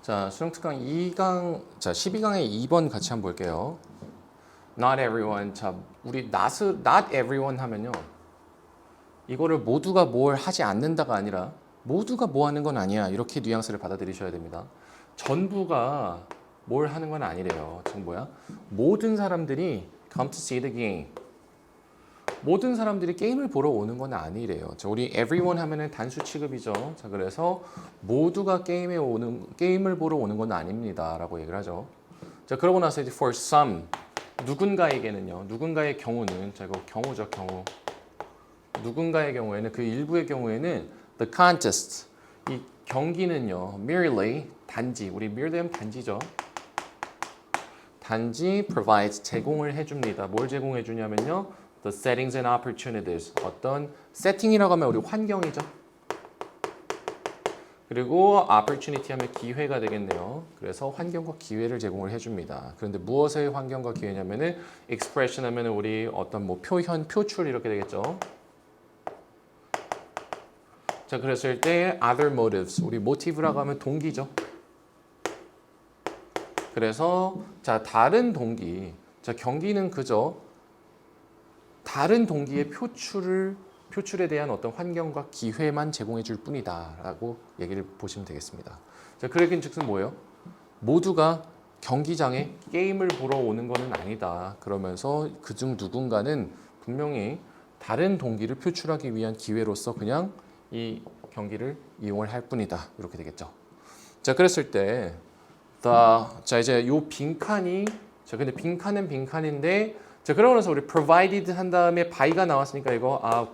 자, 수능 특강 2강, 자, 12강의 2번 같이 한번 볼게요. Not everyone. 자, 우리 not everyone 하면요. 이거를 모두가 뭘 하지 않는다가 아니라 모두가 뭐 하는 건 아니야. 이렇게 뉘앙스를 받아들이셔야 됩니다. 전부가 뭘 하는 건 아니래요. 지금 뭐야? 모든 사람들이 come to see the game. 모든 사람들이 게임을 보러 오는 건 아니래요. 자, 우리 everyone 하면은 단수 취급이죠. 자, 그래서 모두가 게임을 보러 오는 건 아닙니다라고 얘기를 하죠. 자, 그러고 나서 이제 for some 누군가에게는요. 누군가의 경우는 자, 이거 경우죠, 경우. 누군가의 경우에는 그 일부의 경우에는 the contest 이 경기는요. merely 단지 우리 merely 하면 단지죠. 단지 provides 제공을 해줍니다. 뭘 제공해 주냐면요. The settings and opportunities. 어떤 세팅이라고 하면 우리 환경이죠. 그리고 opportunity 하면 기회가 되겠네요. 그래서 환경과 기회를 제공을 해줍니다. 그런데 무엇의 환경과 기회냐면은 expression 하면 우리 어떤 뭐 표현, 표출 이렇게 되겠죠. 자, 그랬을 때 other motives. 우리 motive라고 하면 동기죠. 그래서 자, 다른 동기. 자, 경기는 그저 다른 동기의 표출에 대한 어떤 환경과 기회만 제공해 줄 뿐이다 라고 얘기를 보시면 되겠습니다. 자, 그러긴 즉슨 뭐예요? 모두가 경기장에 게임을 보러 오는 것은 아니다. 그러면서 그중 누군가는 분명히 다른 동기를 표출하기 위한 기회로서 그냥 이 경기를 이용을 할 뿐이다. 이렇게 되겠죠. 자, 그랬을 때 자, 이제 요 빈칸이 자, 근데 빈칸은 빈칸인데 자, 그러고 나서 우리 provided 한 다음에 by가 나왔으니까 이거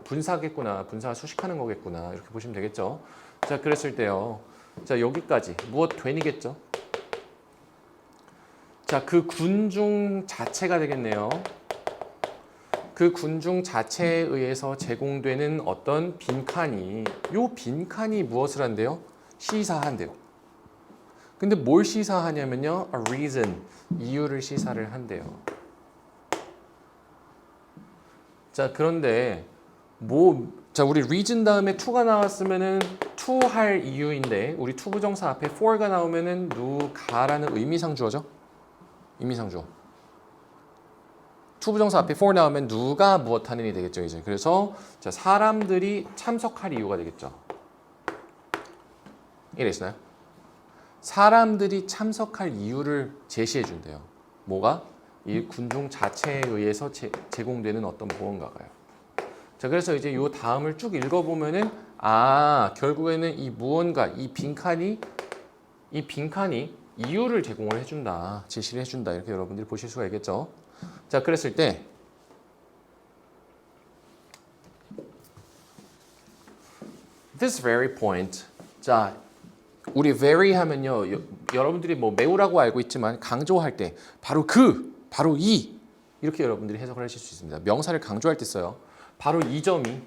분사겠구나. 분사가 수식하는 거겠구나. 이렇게 보시면 되겠죠. 자, 그랬을 때요. 자, 여기까지 무엇 된이겠죠. 자, 그 군중 자체가 되겠네요. 그 군중 자체에 의해서 제공되는 어떤 빈칸이 요 빈칸이 무엇을 한대요? 시사한대요. 근데 뭘 시사하냐면요. a reason, 이유를 시사를 한대요. 자, 그런데 자, 우리 reason 다음에 to가 나왔으면은 to 할 이유인데 우리 to 부정사 앞에 for가 나오면은 누가라는 의미상주어죠. 의미상주어. to 부정사 앞에 for 나오면 누가 무엇 하는이 되겠죠, 이제. 그래서 자, 사람들이 참석할 이유가 되겠죠. 이해되시나요? 사람들이 참석할 이유를 제시해 준대요. 뭐가? 이 군중 자체에 의해서 제공되는 어떤 무언가가요. 자, 그래서 이제 요 다음을 쭉 읽어보면은 결국에는 이 무언가, 이 빈칸이 이유를 제공을 해준다, 제시를 해준다 이렇게 여러분들이 보실 수가 있겠죠. 자, 그랬을 때 this very point. 자, 우리 very 하면요. 여러분들이 뭐 매우라고 알고 있지만 강조할 때 바로 바로 이 이렇게 여러분들이 해석을 하실 수 있습니다. 명사를 강조할 때 써요. 바로 이 점이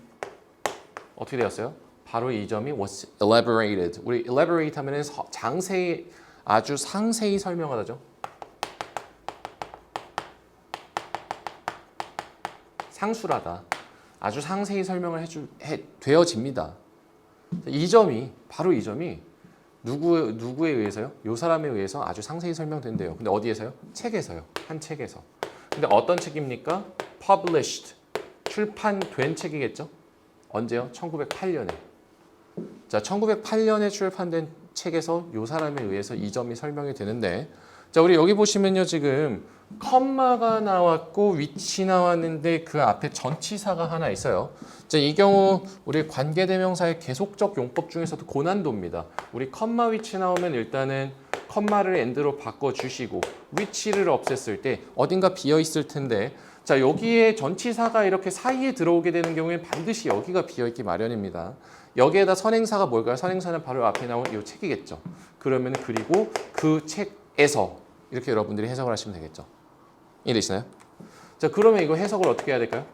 어떻게 되었어요? 바로 이 점이 was elaborated. 우리 elaborate 하면은 장세히 아주 상세히 설명하다죠. 상술하다. 아주 상세히 설명을 되어집니다. 바로 이 점이 누구에 의해서요? 요 사람에 의해서 아주 상세히 설명된대요. 근데 어디에서요? 책에서요. 한 책에서. 근데 어떤 책입니까? Published. 출판된 책이겠죠? 언제요? 1908년에. 자, 1908년에 출판된 책에서 요 사람에 의해서 이 점이 설명이 되는데 자, 우리 여기 보시면요. 지금 컴마가 나왔고 위치 나왔는데 그 앞에 전치사가 하나 있어요. 자, 이 경우 우리 관계대명사의 계속적 용법 중에서도 고난도입니다. 우리 컴마 위치 나오면 일단은 컴마를 end로 바꿔주시고 위치를 없앴을 때 어딘가 비어있을 텐데 자, 여기에 전치사가 이렇게 사이에 들어오게 되는 경우에는 반드시 여기가 비어있기 마련입니다. 여기에다 선행사가 뭘까요? 선행사는 바로 앞에 나온 이 책이겠죠. 그러면 그리고 그 책에서 이렇게 여러분들이 해석을 하시면 되겠죠. 이해되시나요? 자, 그러면 이거 해석을 어떻게 해야 될까요?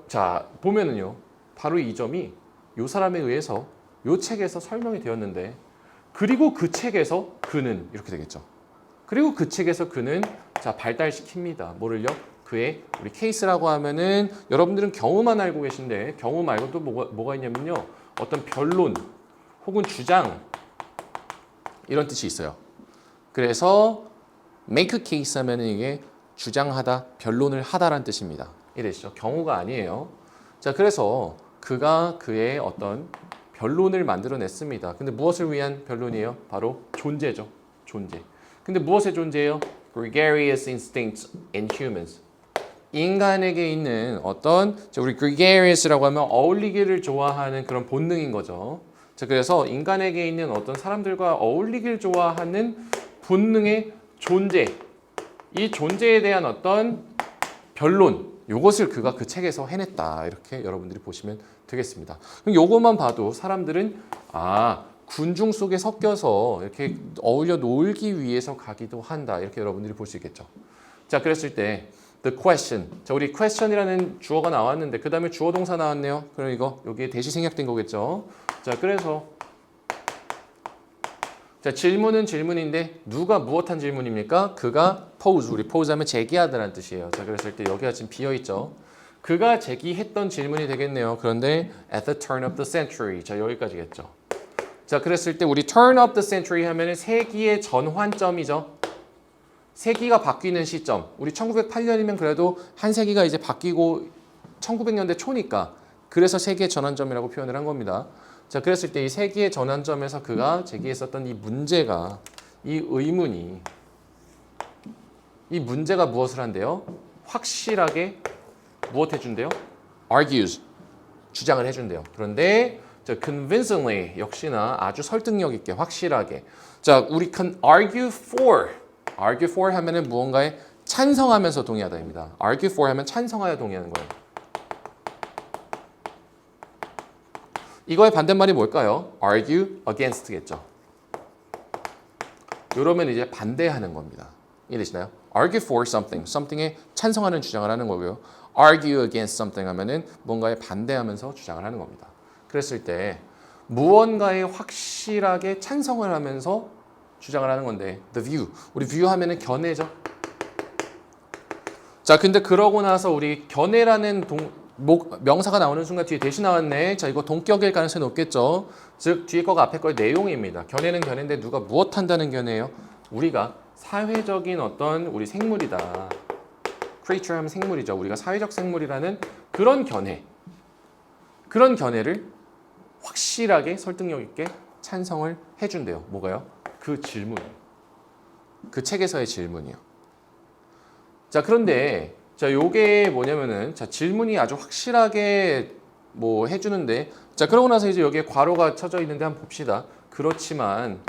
자, 보면은요. 바로 이 점이 요 사람에 의해서 요 책에서 설명이 되었는데 그리고 그 책에서 그는 이렇게 되겠죠. 그리고 그 책에서 그는 자, 발달시킵니다. 뭐를요? 그의 우리 케이스라고 하면은 여러분들은 경우만 알고 계신데 경우 말고 또 뭐가 있냐면요. 어떤 변론 혹은 주장 이런 뜻이 있어요. 그래서 make a case 하면은 이게 주장하다, 변론을 하다라는 뜻입니다. 이해되시죠? 경우가 아니에요. 자, 그래서 그가 그의 어떤 변론을 만들어냈습니다. 근데 무엇을 위한 변론이에요? 바로 존재죠. 존재. 근데 무엇의 존재예요? Gregarious instincts in humans. 인간에게 있는 어떤 우리 gregarious라고 하면 어울리기를 좋아하는 그런 본능인 거죠. 자, 그래서 인간에게 있는 어떤 사람들과 어울리기를 좋아하는 본능의 존재, 이 존재에 대한 어떤 변론, 이것을 그가 그 책에서 해냈다. 이렇게 여러분들이 보시면 되겠습니다. 그럼 이것만 봐도 사람들은 군중 속에 섞여서 이렇게 어울려 놀기 위해서 가기도 한다. 이렇게 여러분들이 볼 수 있겠죠. 자, 그랬을 때 the question. 자, 우리 question이라는 주어가 나왔는데 그 다음에 주어 동사 나왔네요. 그럼 이거 여기에 대시 생략된 거겠죠. 자, 그래서 자, 질문은 질문인데 누가 무엇한 질문입니까? 그가 pose, 우리 pose 하면 제기하다라는 뜻이에요. 자, 그랬을 때 여기가 지금 비어있죠. 그가 제기했던 질문이 되겠네요. 그런데 at the turn of the century. 자, 여기까지겠죠. 자, 그랬을 때 우리 turn of the century 하면은 세기의 전환점이죠. 세기가 바뀌는 시점. 우리 1908년이면 그래도 한 세기가 이제 바뀌고 1900년대 초니까 그래서 세기의 전환점이라고 표현을 한 겁니다. 자, 그랬을 때 이 세기의 전환점에서 그가 제기했었던 이 문제가, 이 의문이, 이 문제가 무엇을 한대요? 확실하게 무엇 해준대요? argues, 주장을 해준대요. 그런데 자, convincingly, 역시나 아주 설득력 있게, 확실하게. 자, 우리 can argue for 하면은 무언가에 찬성하면서 동의하다입니다. argue for 하면 찬성하여 동의하는 거예요. 이거의 반대말이 뭘까요? argue against겠죠. 이러면 이제 반대하는 겁니다. 이해되시나요? argue for something, something에 찬성하는 주장을 하는 거고요. argue against something 하면은 뭔가에 반대하면서 주장을 하는 겁니다. 그랬을 때 무언가에 확실하게 찬성을 하면서 주장을 하는 건데 the view, 우리 view 하면은 견해죠. 자, 근데 그러고 나서 우리 견해라는 명사가 나오는 순간 뒤에 대시 나왔네. 자, 이거 동격일 가능성이 높겠죠. 즉 뒤에 거가 앞에 거의 내용입니다. 견해는 견해인데 누가 무엇 한다는 견해예요? 우리가 사회적인 어떤 우리 생물이다. creature 하면 생물이죠. 우리가 사회적 생물이라는 그런 견해. 그런 견해를 확실하게 설득력 있게 찬성을 해준대요. 뭐가요? 그 질문. 그 책에서의 질문이요. 자, 그런데 자, 요게 뭐냐면은 자, 질문이 아주 확실하게 뭐 해주는데 자, 그러고 나서 이제 여기에 괄호가 쳐져 있는데 한번 봅시다. 그렇지만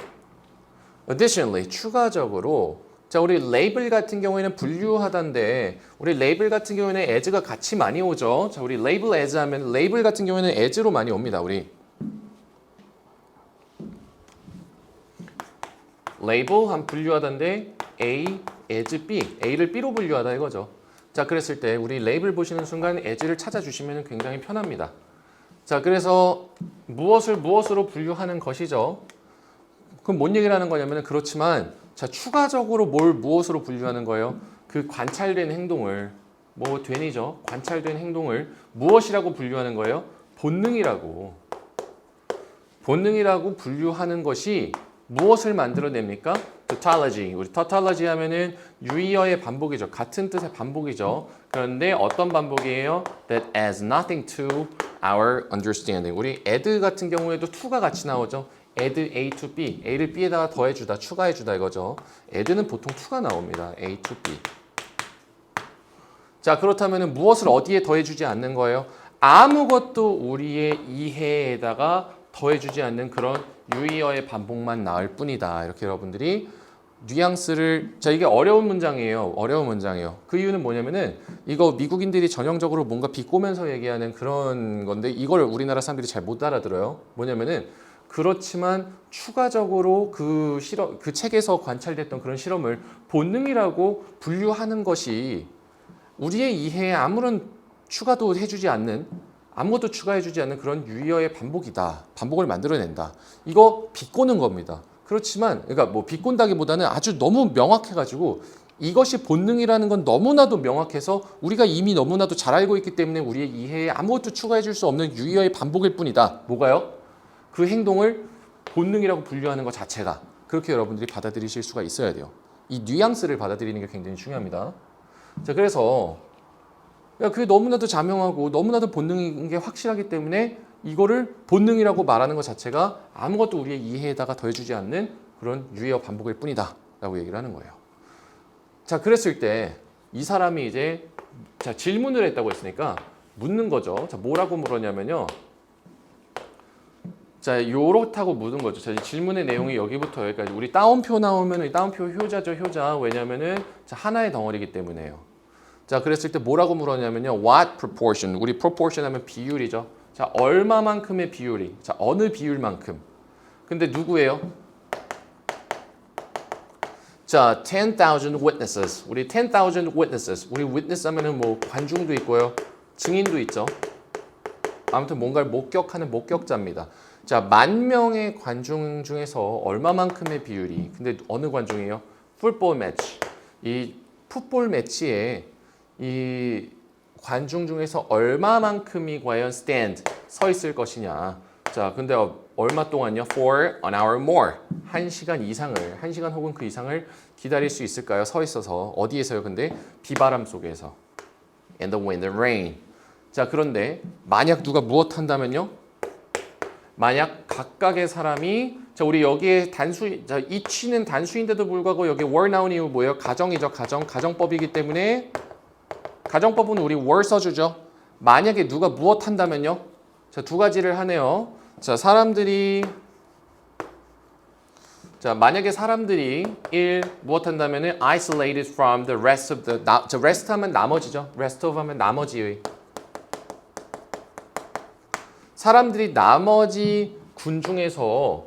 additionally 추가적으로 자, 우리 label 같은 경우에는 분류하다인데 우리 label 같은 경우에는 as가 같이 많이 오죠. 자, 우리 label as 하면 label 같은 경우에는 as로 많이 옵니다. 우리 label 한 분류하다인데 A, as B, A를 B로 분류하다 이거죠. 자, 그랬을 때 우리 레이블 보시는 순간 as를 찾아주시면 굉장히 편합니다. 자, 그래서 무엇을 무엇으로 분류하는 것이죠. 그럼 뭔 얘기를 하는 거냐면 그렇지만 자, 추가적으로 뭘 무엇으로 분류하는 거예요? 그 관찰된 행동을 뭐 된이죠. 관찰된 행동을 무엇이라고 분류하는 거예요? 본능이라고 분류하는 것이 무엇을 만들어냅니까? tautology. 우리 tautology 하면은 유의어의 반복이죠. 같은 뜻의 반복이죠. 그런데 어떤 반복이에요? That adds nothing to our understanding. 우리 add 같은 경우에도 to가 같이 나오죠. add A to B. A를 B에다가 더해주다, 추가해주다 이거죠. add는 보통 to가 나옵니다. A to B. 자, 그렇다면 무엇을 어디에 더해주지 않는 거예요? 아무것도 우리의 이해에다가 더해주지 않는 그런 유의어의 반복만 나올 뿐이다. 이렇게 여러분들이 뉘앙스를 자, 이게 어려운 문장이에요. 그 이유는 뭐냐면은 이거 미국인들이 전형적으로 뭔가 비꼬면서 얘기하는 그런 건데 이걸 우리나라 사람들이 잘 못 알아들어요. 뭐냐면은 그렇지만 추가적으로 그 책에서 관찰됐던 그런 실험을 본능이라고 분류하는 것이 우리의 이해에 아무런 추가도 해주지 않는 아무것도 추가해주지 않는 그런 유의어의 반복이다. 반복을 만들어낸다. 이거 비꼬는 겁니다. 그렇지만 그러니까 뭐 비꼰다기보다는 아주 너무 명확해가지고 이것이 본능이라는 건 너무나도 명확해서 우리가 이미 너무나도 잘 알고 있기 때문에 우리의 이해에 아무것도 추가해줄 수 없는 유의어의 반복일 뿐이다. 뭐가요? 그 행동을 본능이라고 분류하는 것 자체가. 그렇게 여러분들이 받아들이실 수가 있어야 돼요. 이 뉘앙스를 받아들이는 게 굉장히 중요합니다. 자, 그래서 그게 너무나도 자명하고 너무나도 본능인 게 확실하기 때문에 이거를 본능이라고 말하는 것 자체가 아무것도 우리의 이해에다가 더해주지 않는 그런 유의어 반복일 뿐이다 라고 얘기를 하는 거예요. 자, 그랬을 때 이 사람이 이제 자, 질문을 했다고 했으니까 묻는 거죠. 자, 뭐라고 물었냐면요. 자, 요렇다고 묻은 거죠. 자, 질문의 내용이 여기부터 여기까지. 우리 따옴표 나오면 따옴표 효자죠, 효자. 왜냐면은 자, 하나의 덩어리이기 때문에요. 자, 그랬을 때 뭐라고 물었냐면요. What proportion? 우리 proportion 하면 비율이죠. 자, 얼마만큼의 비율이? 자, 어느 비율만큼? 근데 누구예요? 자, 10,000 witnesses. 우리 10,000 witnesses. 우리 witness 하면은 뭐 관중도 있고요. 증인도 있죠. 아무튼 뭔가를 목격하는 목격자입니다. 자, 10,000명의 관중 중에서 얼마만큼의 비율이? 근데 어느 관중이에요? 풋볼 매치. 이 풋볼 매치에 이 관중 중에서 얼마만큼이 과연 stand 서 있을 것이냐. 자, 근데 얼마 동안요? For an hour more. 1시간 이상을, 1시간 혹은 그 이상을 기다릴 수 있을까요? 서 있어서. 어디에서요? 근데 비바람 속에서. And the wind and rain. 자, 그런데 만약 누가 무엇 한다면요? 만약 각각의 사람이 자, 우리 여기에 자, 이 취는 단수인데도 불구하고 여기 were 나온 이유 뭐예요? 가정이죠. 가정법이기 때문에 가정법은 우리 were 써주죠. 만약에 누가 무엇 한다면요? 자, 두 가지를 하네요. 자, 만약에 사람들이 무엇 한다면은 isolated from the rest of the 자, rest 하면 나머지죠. rest of 하면 나머지의 사람들이 나머지 군 중에서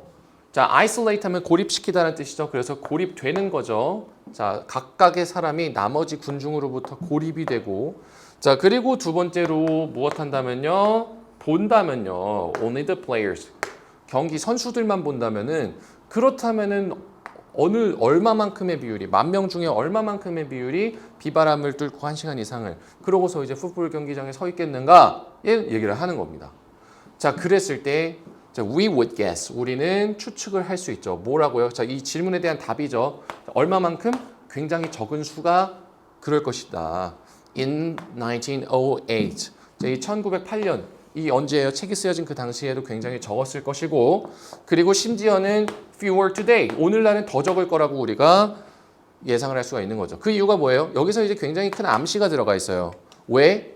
자, isolate 하면 고립시키다는 뜻이죠. 그래서 고립되는 거죠. 자, 각각의 사람이 나머지 군 중으로부터 고립이 되고 자, 그리고 두 번째로 무엇 한다면요? 본다면요. Only the players. 경기 선수들만 본다면은 그렇다면은 얼마만큼의 비율이 10,000명 중에 얼마만큼의 비율이 비바람을 뚫고 1시간 이상을 그러고서 이제 풋볼 경기장에 서 있겠는가? 얘기를 하는 겁니다. 자, 그랬을 때 자, we would guess. 우리는 추측을 할 수 있죠. 뭐라고요? 자, 이 질문에 대한 답이죠. 얼마만큼? 굉장히 적은 수가 그럴 것이다. In 1908. 자, 이 1908년. 이 언제예요? 책이 쓰여진 그 당시에도 굉장히 적었을 것이고 그리고 심지어는 fewer today. 오늘날은 더 적을 거라고 우리가 예상을 할 수가 있는 거죠. 그 이유가 뭐예요? 여기서 이제 굉장히 큰 암시가 들어가 있어요. 왜?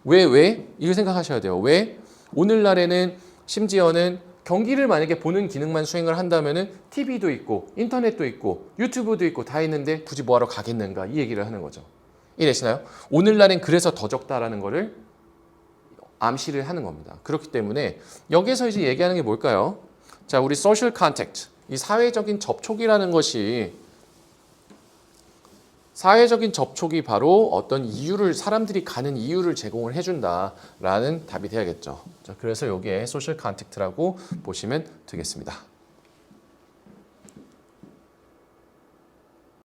이거 생각하셔야 돼요. 왜? 오늘날에는 심지어는 경기를 만약에 보는 기능만 수행을 한다면은 TV도 있고 인터넷도 있고 유튜브도 있고 다 있는데 굳이 뭐하러 가겠는가 이 얘기를 하는 거죠. 이해되시나요? 오늘날엔 그래서 더 적다라는 거를 암시를 하는 겁니다. 그렇기 때문에 여기서 이제 얘기하는 게 뭘까요? 자, 우리 social contact, 이 사회적인 접촉이라는 것이 사회적인 접촉이 바로 어떤 이유를 사람들이 가는 이유를 제공을 해준다라는 답이 돼야겠죠. 자, 그래서 여기에 social contact라고 보시면 되겠습니다.